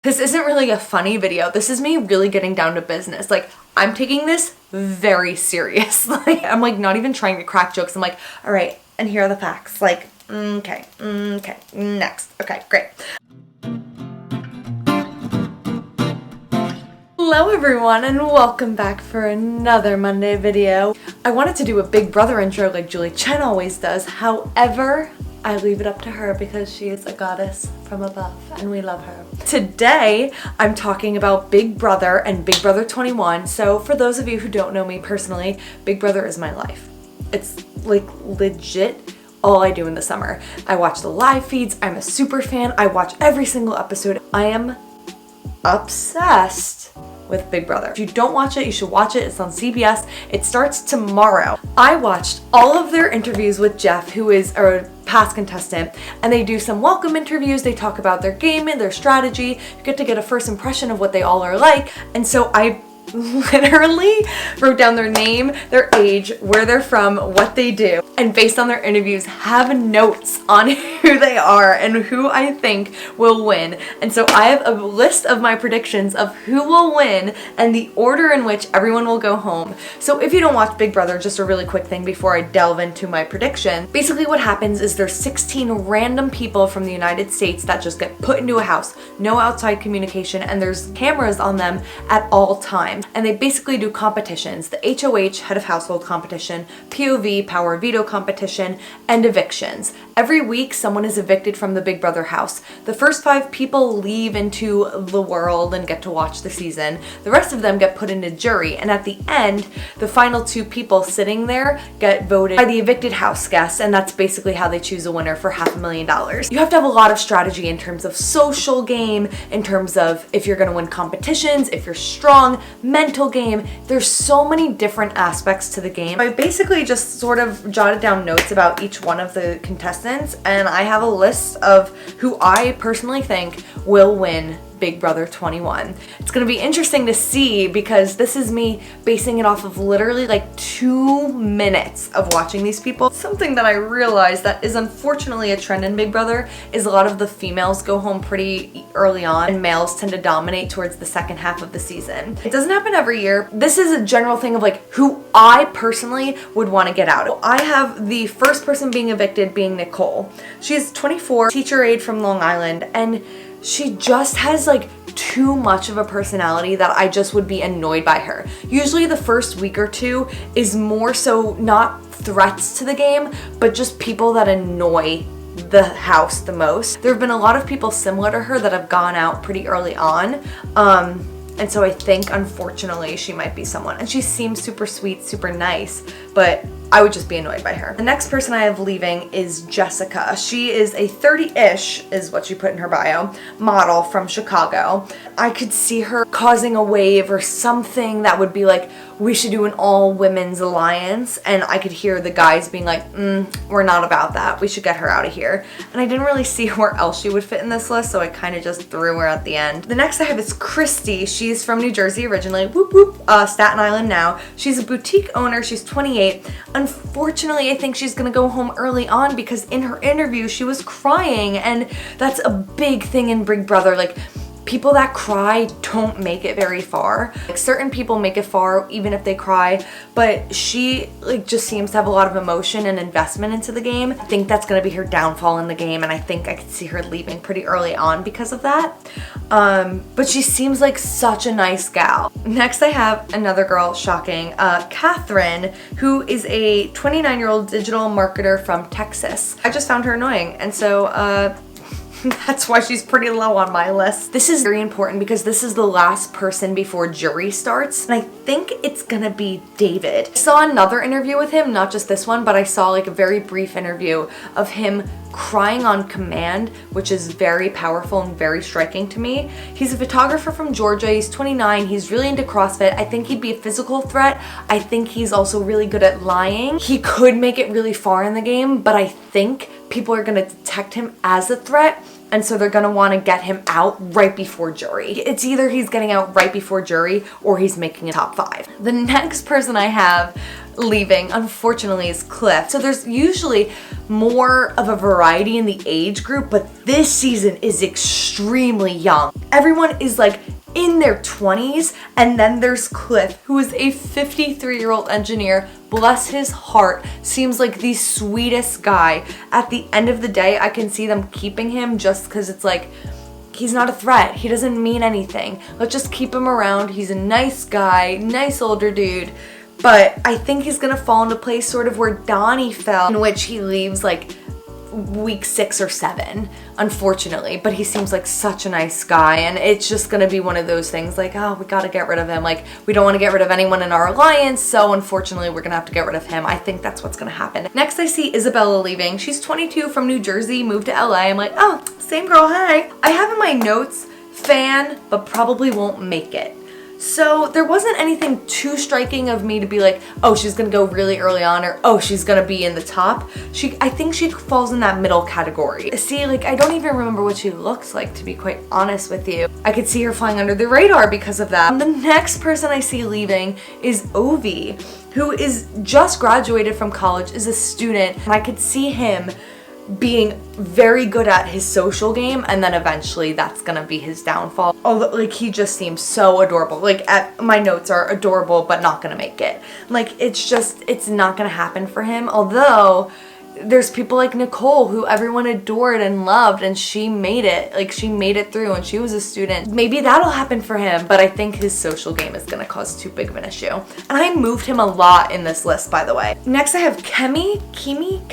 This isn't really a funny video. This is me really getting down to business. Like, I'm taking this very serious. Like, I'm like not even trying to crack jokes. I'm like, all right, and here are the facts. Like, okay, next. Okay, great. Hello everyone and welcome back for another Monday video. I wanted to do a Big Brother intro like Julie Chen always does. However, I leave it up to her because she is a goddess from above and we love her. Today, I'm talking about Big Brother and Big Brother 21. So for those of you who don't know me personally, Big Brother is my life. It's like legit all I do in the summer. I watch the live feeds. I'm a super fan. I watch every single episode. I am obsessed with Big Brother. If you don't watch it, you should watch it. It's on CBS. It starts tomorrow. I watched all of their interviews with Jeff, who is a past contestant, and they do some welcome interviews. They talk about their game and their strategy. You get a first impression of what they all are like. And so I literally wrote down their name, their age, where they're from, what they do, and based on their interviews have notes on who they are and who I think will win. And so I have a list of my predictions of who will win and the order in which everyone will go home. So if you don't watch Big Brother, just a really quick thing before I delve into my prediction. Basically what happens is there's 16 random people from the United States that just get put into a house, no outside communication, and there's cameras on them at all times. And they basically do competitions: the HOH, head of household competition, POV, power veto competition, and evictions. Every week someone is evicted from the Big Brother house. The first 5 people leave into the world and get to watch the season. The rest of them get put into jury, and at the end, the final 2 people sitting there get voted by the evicted house guests, and that's basically how they choose a winner for $500,000. You have to have a lot of strategy in terms of social game, in terms of if you're gonna win competitions, if you're strong, mental game. There's so many different aspects to the game. I basically just sort of jotted down notes about each one of the contestants, and I have a list of who I personally think will win Big Brother 21. It's gonna be interesting to see because this is me basing it off of literally like 2 minutes of watching these people. Something that I realized that is unfortunately a trend in Big Brother is a lot of the females go home pretty early on and males tend to dominate towards the second half of the season. It doesn't happen every year. This is a general thing of like who I personally would want to get out. I have the first person being evicted being Nicole. She's 24, teacher aide from Long Island, and she just has like too much of a personality that I just would be annoyed by her. Usually the first week or 2 is more so not threats to the game, but just people that annoy the house the most. There have been a lot of people similar to her that have gone out pretty early on. And so I think unfortunately she might be someone. And she seems super sweet, super nice, but I would just be annoyed by her. The next person I have leaving is Jessica. She is a 30-ish, is what she put in her bio, model from Chicago. I could see her causing a wave or something that would be like, we should do an all-women's alliance, and I could hear the guys being like, we're not about that. We should get her out of here. And I didn't really see where else she would fit in this list, so I kind of just threw her at the end. The next I have is Christy. She's from New Jersey originally, whoop whoop, Staten Island now. She's a boutique owner. She's 28. Unfortunately, I think she's gonna go home early on because in her interview she was crying, and that's a big thing in Big Brother. Like, people that cry don't make it very far. Like, certain people make it far even if they cry, but she like just seems to have a lot of emotion and investment into the game. I think that's gonna be her downfall in the game, and I think I could see her leaving pretty early on because of that. But she seems like such a nice gal. Next I have another girl, shocking, Katherine, who is a 29-year-old digital marketer from Texas. I just found her annoying, and so that's why she's pretty low on my list. This is very important because this is the last person before jury starts, and I think it's gonna be David. I saw another interview with him, not just this one, but I saw like a very brief interview of him crying on command, which is very powerful and very striking to me. He's a photographer from Georgia. He's 29. He's really into CrossFit. I think he'd be a physical threat. I think he's also really good at lying. He could make it really far in the game, but I think people are gonna detect him as a threat, and so they're gonna wanna get him out right before jury. It's either he's getting out right before jury or he's making a top 5. The next person I have Leaving, unfortunately, is Cliff. So there's usually more of a variety in the age group, but this season is extremely young. Everyone is like in their 20s, and then there's Cliff, who is a 53-year-old engineer. Bless his heart, seems like the sweetest guy. At the end of the day, I can see them keeping him just because it's like, he's not a threat. He doesn't mean anything. Let's just keep him around. He's a nice guy, nice older dude. But I think he's gonna fall into place sort of where Donnie fell, in which he leaves like week 6 or 7, unfortunately. But he seems like such a nice guy, and it's just gonna be one of those things like, oh, we gotta get rid of him. Like, we don't want to get rid of anyone in our alliance, so unfortunately we're gonna have to get rid of him. I think that's what's gonna happen. Next, I see Isabella Leaving. She's 22, from New Jersey, moved to LA. I'm like, oh, same girl, hey. I have in my notes, fan, but probably won't make it. So there wasn't anything too striking of me to be like, oh, she's gonna go really early on, or oh, she's gonna be in the top. I think she falls in that middle category. See, like, I don't even remember what she looks like, to be quite honest with you. I could see her flying under the radar because of that. The next person I see leaving is Ovi, who is just graduated from college, is a student, and I could see him being very good at his social game, and then eventually that's gonna be his downfall. Although, like, he just seems so adorable. Like, my notes are adorable but not gonna make it. Like, it's not gonna happen for him. Although there's people like Nicole, who everyone adored and loved, and she made it. Like, she made it through, and she was a student. Maybe that'll happen for him, but I think his social game is gonna cause too big of an issue. And I moved him a lot in this list, by the way. Next, I have Chemi.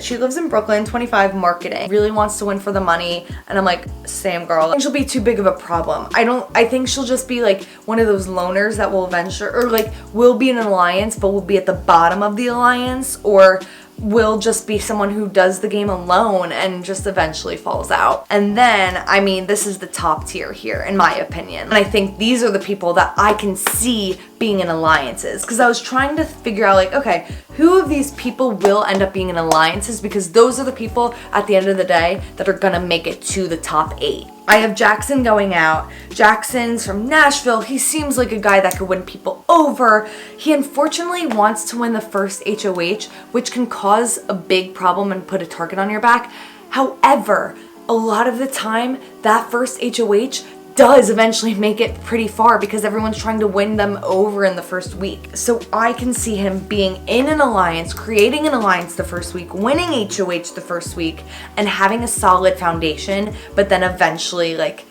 She lives in Brooklyn, 25, marketing. Really wants to win for the money, and I'm like, same girl. I think she'll be too big of a problem. I think she'll just be like one of those loners that will eventually, or like, will be in an alliance, but will be at the bottom of the alliance, or will just be someone who does the game alone and just eventually falls out. And then, I mean, this is the top tier here, in my opinion. And I think these are the people that I can see being in alliances. Because I was trying to figure out, like, okay, who of these people will end up being in alliances? Because those are the people, at the end of the day, that are gonna make it to the top 8. I have Jackson going out. Jackson's from Nashville. He seems like a guy that could win people over. He unfortunately wants to win the first HOH, which can cause a big problem and put a target on your back. However, a lot of the time, that first HOH does eventually make it pretty far because everyone's trying to win them over in the first week. So I can see him being in an alliance, creating an alliance the first week, winning HOH the first week, and having a solid foundation, but then eventually, like,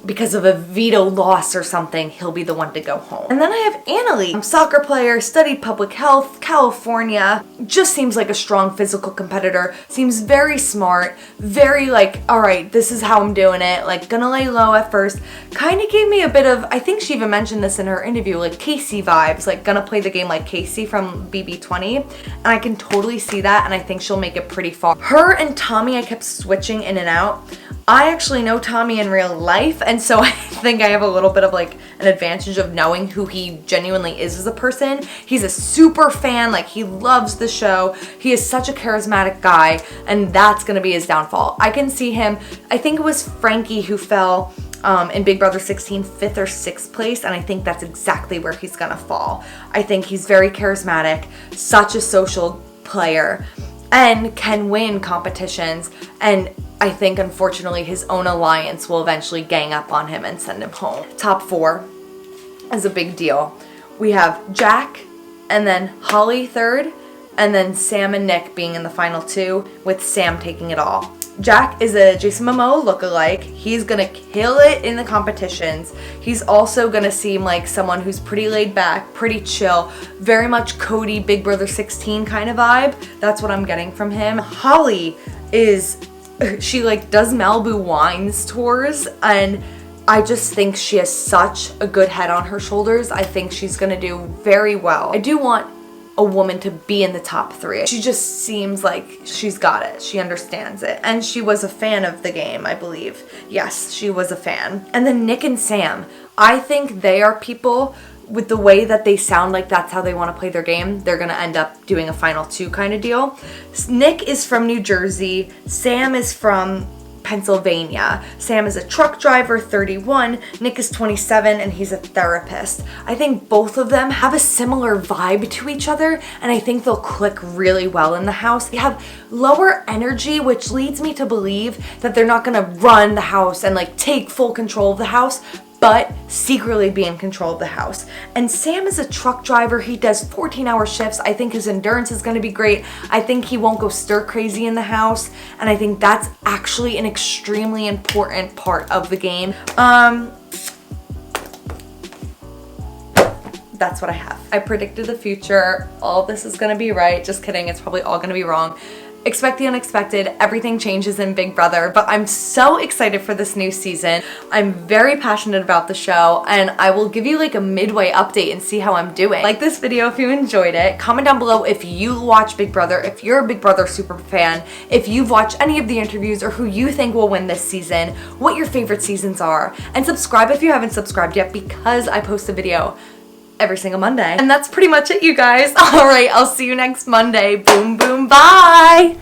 because of a veto loss or something, he'll be the one to go home. And then I have Annalie, soccer player, studied public health, California, just seems like a strong physical competitor, seems very smart, very like, all right, this is how I'm doing it, like, gonna lay low at first. Kind of gave me a bit of, I think she even mentioned this in her interview, like Casey vibes, like gonna play the game like Casey from BB20, and I can totally see that, and I think she'll make it pretty far. Her and Tommy, I kept switching in and out. I actually know Tommy in real life, and so I think I have a little bit of like an advantage of knowing who he genuinely is as a person. He's a super fan, like he loves the show. He is such a charismatic guy, and that's gonna be his downfall. I can see him, I think it was Frankie who fell in Big Brother 16, 5th or 6th place, and I think that's exactly where he's gonna fall. I think he's very charismatic, such a social player, and can win competitions, and I think, unfortunately, his own alliance will eventually gang up on him and send him home. Top 4 is a big deal. We have Jack, and then Holly 3rd, and then Sam and Nick being in the final 2, with Sam taking it all. Jack is a Jason Momoa lookalike. He's gonna kill it in the competitions. He's also gonna seem like someone who's pretty laid back, pretty chill, very much Cody, Big Brother 16 kind of vibe. That's what I'm getting from him. Holly is, she like does Malibu Wines tours, and I just think she has such a good head on her shoulders. I think she's gonna do very well. I do want a woman to be in the top 3. She just seems like she's got it. She understands it. And she was a fan of the game, I believe. Yes, she was a fan. And then Nick and Sam. I think they are people, with the way that they sound like that's how they want to play their game, they're going to end up doing a final 2 kind of deal. Nick is from New Jersey. Sam is from Pennsylvania. Sam is a truck driver, 31. Nick is 27 and he's a therapist. I think both of them have a similar vibe to each other and I think they'll click really well in the house. They have lower energy, which leads me to believe that they're not gonna run the house and like take full control of the house, but secretly be in control of the house. And Sam is a truck driver. He does 14-hour shifts. I think his endurance is gonna be great. I think he won't go stir crazy in the house. And I think that's actually an extremely important part of the game. That's what I have. I predicted the future. All of this is gonna be right. Just kidding, it's probably all gonna be wrong. Expect the unexpected. Everything changes in Big Brother, but I'm so excited for this new season. I'm very passionate about the show and I will give you like a midway update and see how I'm doing. Like this video if you enjoyed it. Comment down below if you watch Big Brother, if you're a Big Brother super fan, if you've watched any of the interviews or who you think will win this season, what your favorite seasons are, and subscribe if you haven't subscribed yet because I post a video every single Monday. And that's pretty much it, you guys. All right, I'll see you next Monday. Boom, boom, bye.